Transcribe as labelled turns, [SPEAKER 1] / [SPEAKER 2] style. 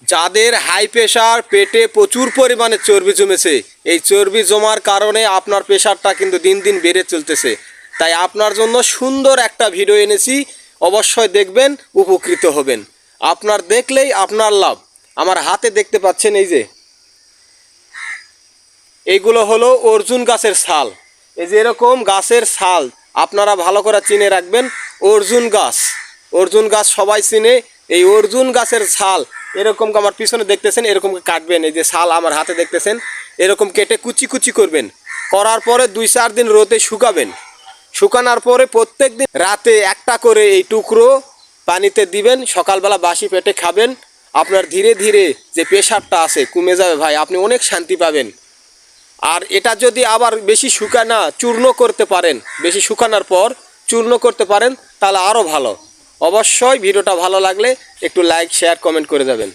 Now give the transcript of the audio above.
[SPEAKER 1] যাদের high pressure, পেটে প্রচুর পরিমাণে চর্বি জমেছে, এই চর্বি জমার কারণে আপনার প্রেশারটা কিন্তু দিন দিন বেড়ে চলতেছে। তাই আপনার জন্য সুন্দর একটা ভিডিও এনেছি, অবশ্যই দেখবেন, উপকৃত হবেন। আপনার দেখলেই আপনার লাভ। আমার হাতে দেখতে পাচ্ছেন এই যে এইগুলো হলো অর্জুন গাছের ছাল। এই যে এরকম গাছের ছাল আপনারা ভালো করে চিনে রাখবেন। অর্জুন গাছ, অর্জুন গাছ সবাই চিনে। এই অর্জুন গাছের ছাল এরকম আমার পিছনে দেখতেছেন, এরকম কাটবেন। এই যে ছাল আমার হাতে দেখতেছেন, এরকম কেটে কুচি কুচি করবেন। করার পরে 2-4 দিন রোদে শুকাবেন। শুকানোর পরে প্রত্যেক দিন রাতে একটা করে এই টুকরো পানিতে দিবেন, সকালবেলা বাসি পেটে খাবেন। আপনার ধীরে ধীরে যে প্রেশারটা আছে কমে যাবে ভাই, আপনি অনেক শান্তি পাবেন। আর এটা যদি আবার বেশি শুকানা চূর্ণ করতে পারেন, বেশি শুকানোর পর চূর্ণ করতে পারেন, তাহলে আরও ভালো। অবশ্যই ভিডিওটা ভালো লাগলে একটু লাইক, শেয়ার, কমেন্ট করে যাবেন।